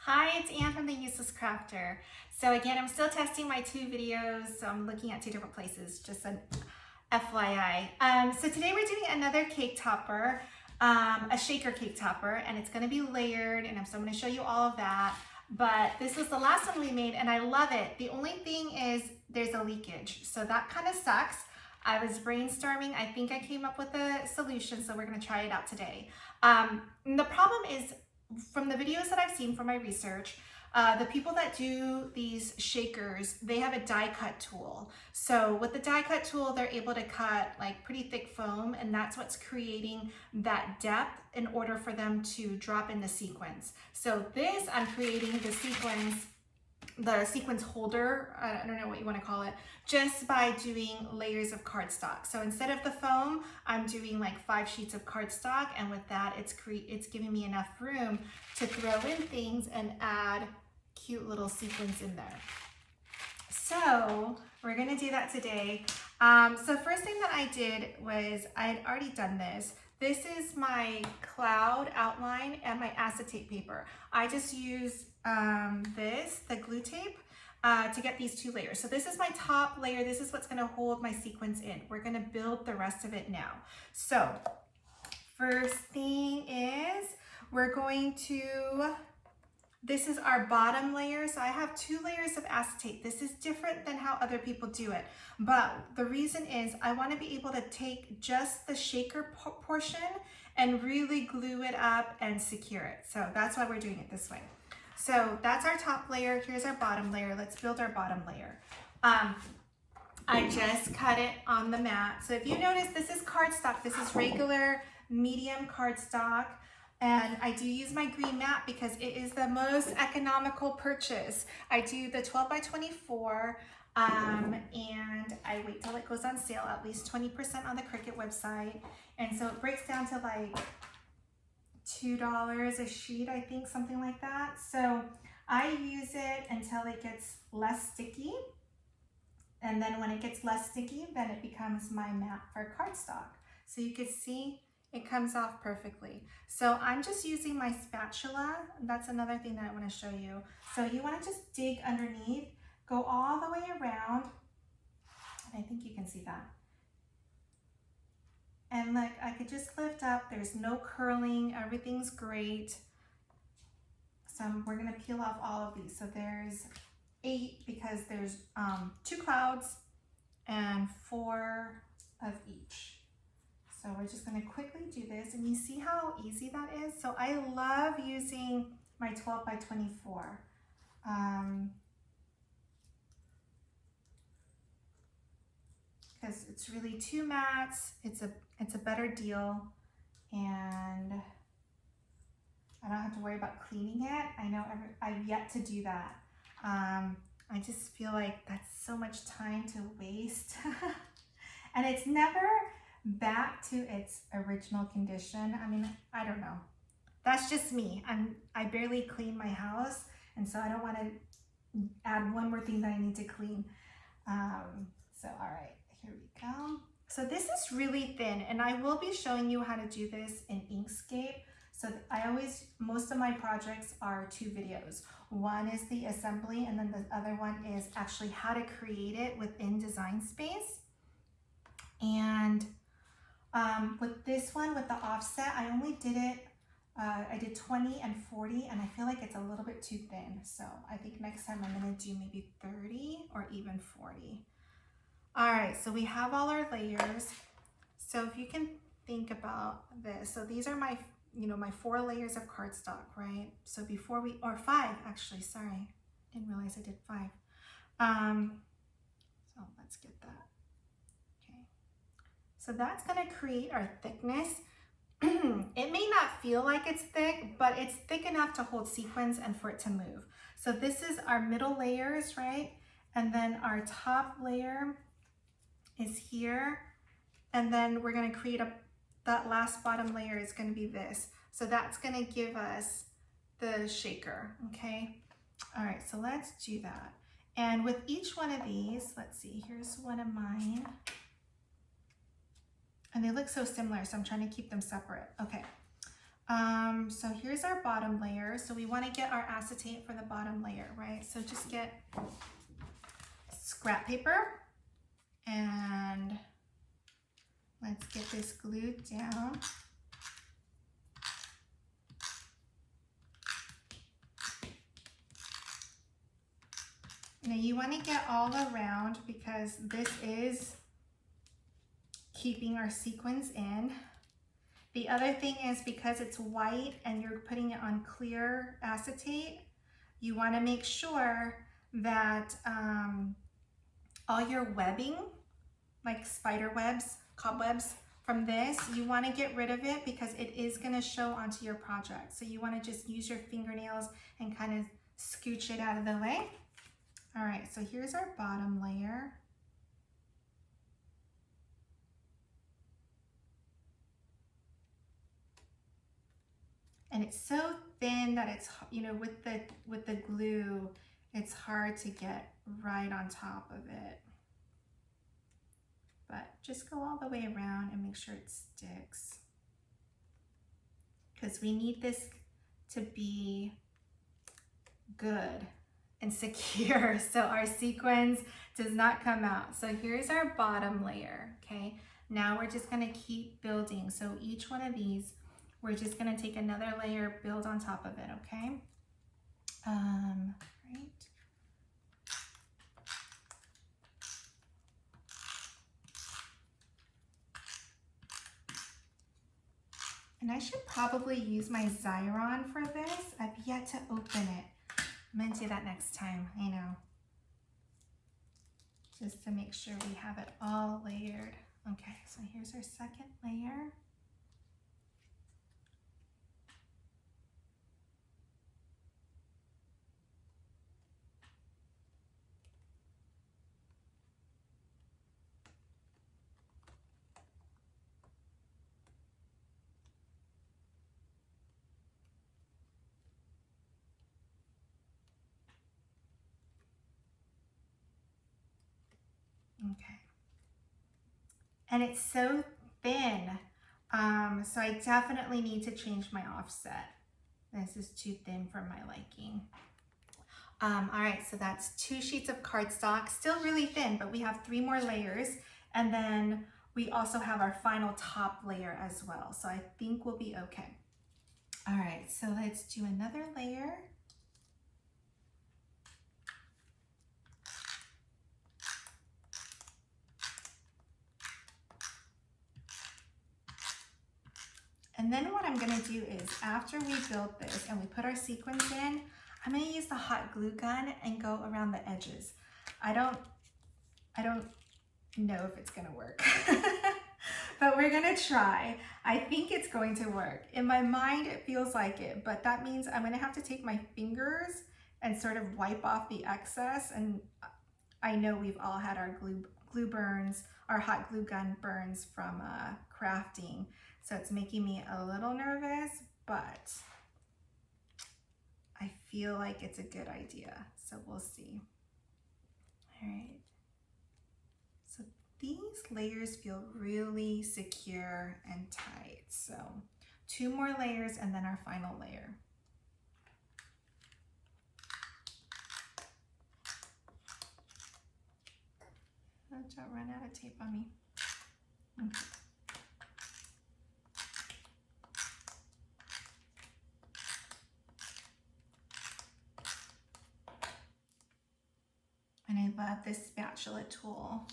Hi, it's Anne from The Useless Crafter. So again, I'm still testing my two videos. So I'm looking at two different places, just an FYI. So today we're doing another cake topper, a shaker cake topper, and it's gonna be layered, and so I'm gonna show you all of that. But this was the last one we made, and I love it. The only thing is there's a leakage, so that kind of sucks. I was brainstorming. I think I came up with a solution, so we're gonna try it out today. The problem is, from the videos that I've seen from my research, the people that do these shakers, they have a die cut tool. So with the die cut tool, they're able to cut like pretty thick foam, and that's what's creating that depth in order for them to drop in the sequins. So this, I'm creating the sequence holder, I don't know what you want to call it, just by doing layers of cardstock. So instead of the foam, I'm doing like 5 sheets of cardstock, and with that, it's giving me enough room to throw in things and add cute little sequins in there. So we're gonna do that today. So first thing that I did was, I had already done this. This is my cloud outline and my acetate paper. I just used the glue tape, to get these 2 layers. So this is my top layer. This is what's gonna hold my sequins in. We're gonna build the rest of it now. So first thing is, we're going to, this is our bottom layer. So I have 2 layers of acetate. This is different than how other people do it. But the reason is, I want to be able to take just the shaker portion and really glue it up and secure it. So that's why we're doing it this way. So that's our top layer. Here's our bottom layer. Let's build our bottom layer. I just cut it on the mat. So if you notice, this is cardstock. This is regular medium cardstock. And I do use my green mat because it is the most economical purchase. I do the 12 by 24, and I wait till it goes on sale, at least 20% on the Cricut website. And so it breaks down to like $2 a sheet, I think, something like that. So I use it until it gets less sticky. And then when it gets less sticky, then it becomes my mat for cardstock. So you can see it comes off perfectly. So I'm just using my spatula. That's another thing that I want to show you. So you want to just dig underneath, go all the way around, and I think you can see that. And look, I could just lift up. There's no curling. Everything's great. So we're gonna peel off all of these. So there's 8 because there's 2 clouds and 4 of each. So we're just gonna quickly do this, and you see how easy that is? So I love using my 12 by 24. Because it's really 2 mats, it's a better deal, and I don't have to worry about cleaning it. I know I've yet to do that. I just feel like that's so much time to waste. And it's never back to its original condition. I mean, I don't know. That's just me. I barely clean my house, and so I don't want to add one more thing that I need to clean. So all right, here we go. So this is really thin, and I will be showing you how to do this in Inkscape. So most of my projects are 2 videos. One is the assembly, and then the other one is actually how to create it within Design Space. And with this one, with the offset, I only did it, I did 20 and 40, and I feel like it's a little bit too thin. So I think next time I'm gonna do maybe 30 or even 40. All right, so we have all our layers. So if you can think about this, so these are my, my 4 layers of cardstock, right? So before or 5 actually, sorry. Didn't realize I did 5. So let's get that. So that's gonna create our thickness. It may not feel like it's thick, but it's thick enough to hold sequins and for it to move. So this is our middle layers, right? And then our top layer is here. And then we're gonna create that last bottom layer is gonna be this. So that's gonna give us the shaker, okay? All right, so let's do that. And with each one of these, let's see, here's one of mine. And they look so similar, so I'm trying to keep them separate. Okay, So here's our bottom layer. So we want to get our acetate for the bottom layer, right? So just get scrap paper and let's get this glued down. Now you want to get all around because this is keeping our sequins in. The other thing is because it's white and you're putting it on clear acetate, you want to make sure that all your webbing, like spider webs, cobwebs from this, you want to get rid of it because it is going to show onto your project. So you want to just use your fingernails and kind of scooch it out of the way. All right, so here's our bottom layer. And it's so thin that it's, you know, with the glue, it's hard to get right on top of it. But just go all the way around and make sure it sticks. Because we need this to be good and secure so our sequins does not come out. So here's our bottom layer, okay? Now we're just gonna keep building. So each one of these, we're just gonna take another layer, build on top of it, okay? Right. And I should probably use my Xyron for this. I've yet to open it. I'm gonna do that next time, I know. Just to make sure we have it all layered. Okay, so here's our second layer. Okay. And it's so thin, so I definitely need to change my offset. This is too thin for my liking. All right, so that's 2 sheets of cardstock, still really thin, but we have 3 more layers. And then we also have our final top layer as well. So I think we'll be okay. All right, so let's do another layer. And then what I'm gonna do is after we build this and we put our sequins in, I'm gonna use the hot glue gun and go around the edges. I don't know if it's gonna work, but we're gonna try. I think it's going to work. In my mind, it feels like it, but that means I'm gonna have to take my fingers and sort of wipe off the excess. And I know we've all had our glue burns, our hot glue gun burns from crafting. So it's making me a little nervous, but I feel like it's a good idea. So we'll see. All right. So these layers feel really secure and tight. So 2 more layers and then our final layer. Don't run out of tape on me. Okay. And I love this spatula tool.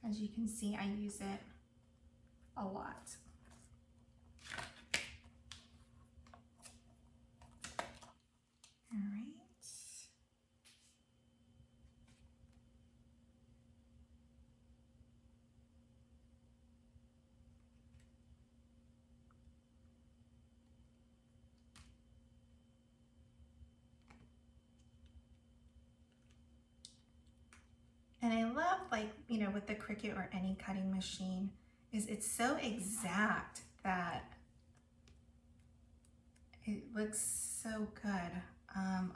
As you can see, I use it a lot. All right. And I love, like, you know, with the Cricut or any cutting machine, is it's so exact that it looks so good.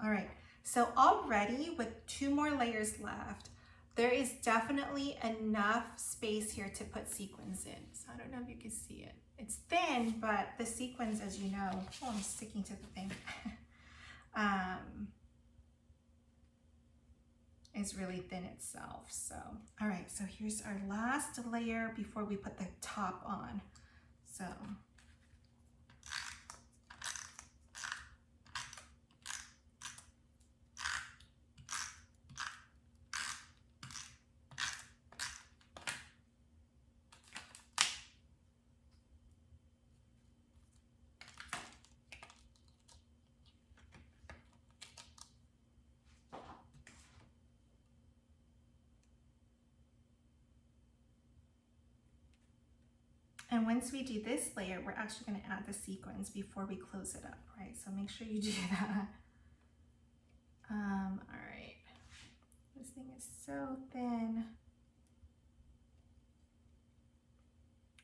All right, so already with 2 more layers left, there is definitely enough space here to put sequins in. So I don't know if you can see it. It's thin, but the sequins, as you know, oh, I'm sticking to the thing, is really thin itself. So, all right, so here's our last layer before we put the top on. So. And once we do this layer, we're actually going to add the sequins before we close it up, right? So make sure you do that. All right. This thing is so thin.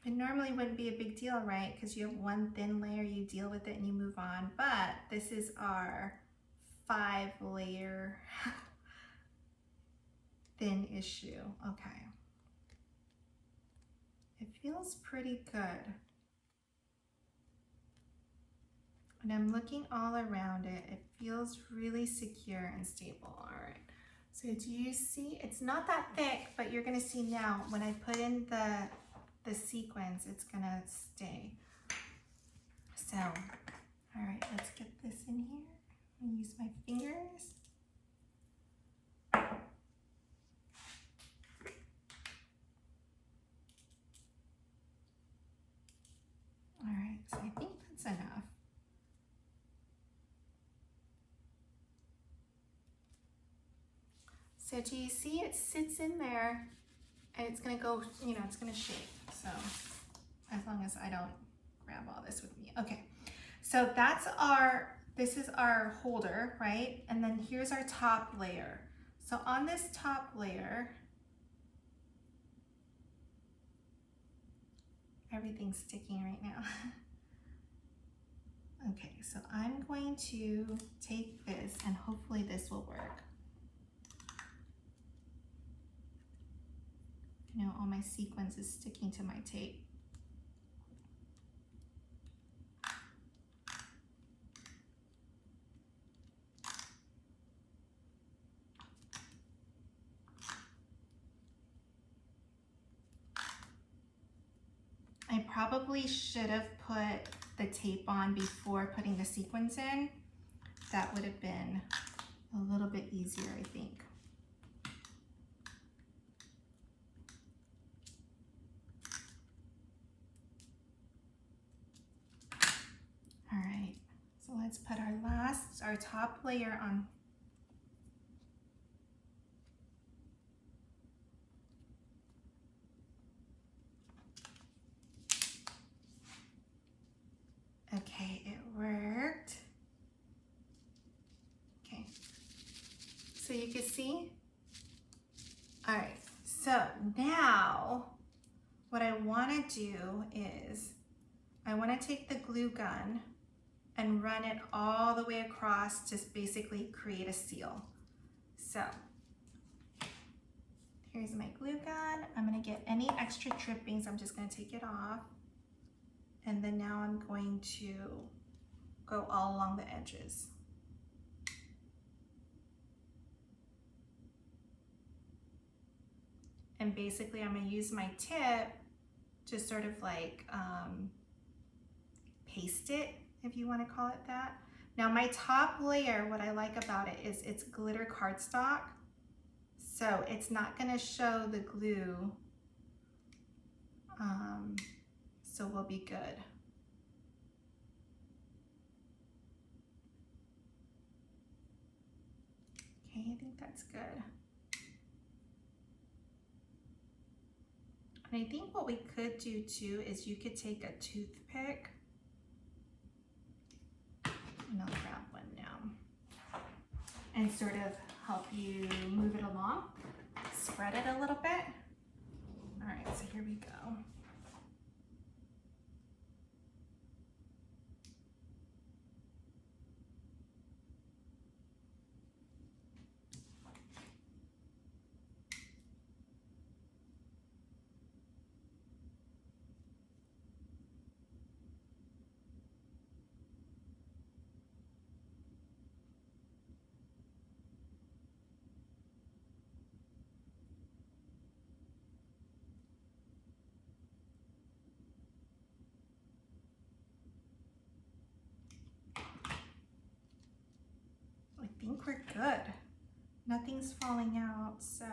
It normally wouldn't be a big deal, right? Because you have one thin layer, you deal with it and you move on. But this is our 5-layer thin issue. Okay. It feels pretty good. And I'm looking all around it. It feels really secure and stable. All right. So do you see? It's not that thick, but you're gonna see now when I put in the sequins, it's gonna stay. So, all right, let's get this in here. I'm gonna use my fingers. All right, so I think that's enough. So do you see it sits in there and it's gonna go, you know, it's gonna shape. So as long as I don't grab all this with me. Okay, so that's this is our holder, right? And then here's our top layer. So on this top layer, everything's sticking right now. Okay, so I'm going to take this and hopefully this will work. You know, all my sequins is sticking to my tape. I probably should have put the tape on before putting the sequins in. That would have been a little bit easier, I think. All right, so let's put our top layer on. Okay, it worked. Okay, so you can see. All right, so now what I want to do is I want to take the glue gun and run it all the way across to basically create a seal. So here's my glue gun. I'm going to get any extra drippings. I'm just going to take it off. And then now I'm going to go all along the edges. And basically I'm going to use my tip to sort of like paste it, if you want to call it that. Now my top layer, what I like about it is it's glitter cardstock. So it's not going to show the glue. So we'll be good. Okay, I think that's good. And I think what we could do too is you could take a toothpick, and I'll grab one now, and sort of help you move it along, spread it a little bit. All right, so here we go. think we're good. Nothing's falling out, so.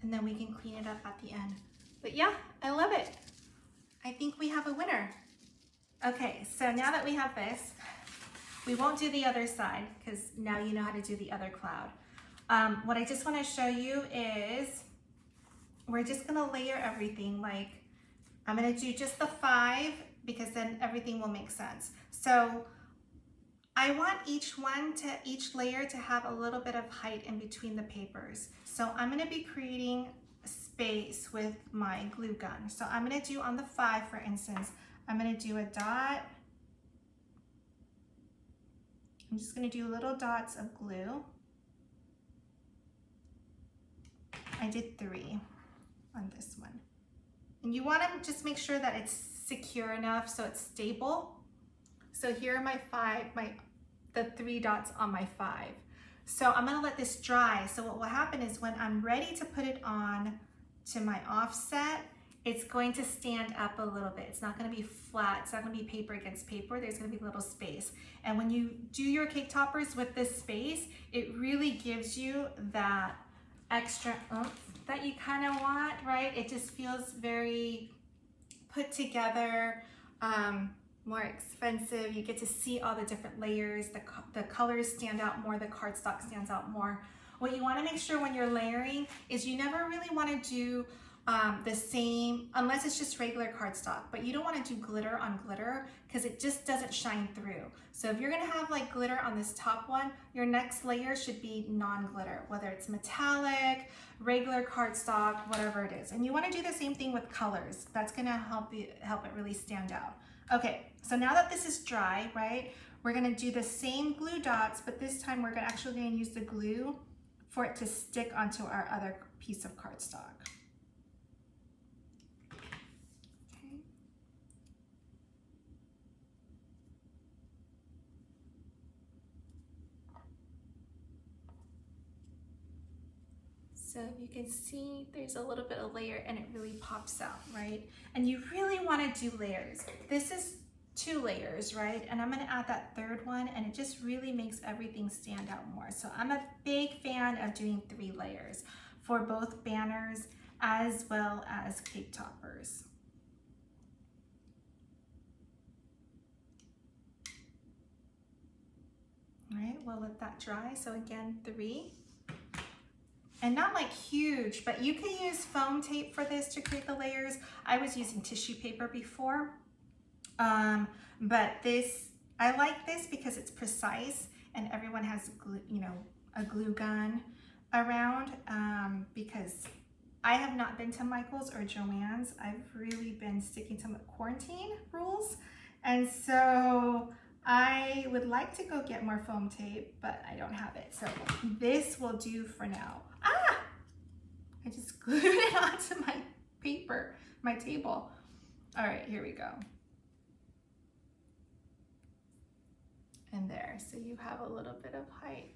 And then we can clean it up at the end. But yeah, I love it. I think we have a winner. Okay, so now that we have this, we won't do the other side because now you know how to do the other cloud. What I just want to show you is we're just going to layer everything. Like I'm going to do just the 5 because then everything will make sense. So I want each layer to have a little bit of height in between the papers. So I'm going to be creating space with my glue gun. So I'm going to do on the 5, for instance, I'm going to do a dot. I'm just going to do little dots of glue. I did 3 on this one. And you want to just make sure that it's secure enough so it's stable. So here are my 5, the 3 dots on my 5. So I'm gonna let this dry. So what will happen is when I'm ready to put it on to my offset, it's going to stand up a little bit. It's not gonna be flat. It's not gonna be paper against paper. There's gonna be a little space. And when you do your cake toppers with this space, it really gives you that extra oomph that you kind of want, right? It just feels very put together, more expensive. You get to see all the different layers. The colors stand out more. The cardstock stands out more. What you want to make sure when you're layering is you never really want to do the same, unless it's just regular cardstock, but you don't want to do glitter on glitter because it just doesn't shine through. So if you're going to have like glitter on this top one, your next layer should be non-glitter, whether it's metallic, regular cardstock, whatever it is. And you want to do the same thing with colors. That's going to help it really stand out. Okay, so now that this is dry, right, we're gonna do the same glue dots, but this time we're actually gonna use the glue for it to stick onto our other piece of cardstock. Okay. So you can see there's a little bit of layer and it really pops out, right? And you really want to do layers. This is 2 layers, right? And I'm going to add that 3rd one and it just really makes everything stand out more. So I'm a big fan of doing 3 layers for both banners as well as cake toppers. All right, we'll let that dry. So again, 3. And not like huge, but you can use foam tape for this to create the layers. I was using tissue paper before, but I like this because it's precise and everyone has glue, a glue gun around, because I have not been to Michael's or Joann's. I've really been sticking to my quarantine rules. And so I would like to go get more foam tape, but I don't have it. So this will do for now. Ah! I just glued it onto my paper, my table. All right, here we go. And there, so you have a little bit of height.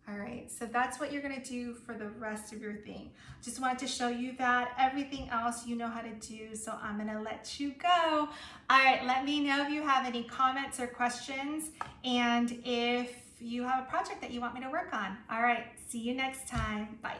All right, so that's what you're gonna do for the rest of your thing. Just wanted to show you that. Everything else you know how to do, so I'm gonna let you go. All right, let me know if you have any comments or questions and if you have a project that you want me to work on. All right, see you next time. Bye.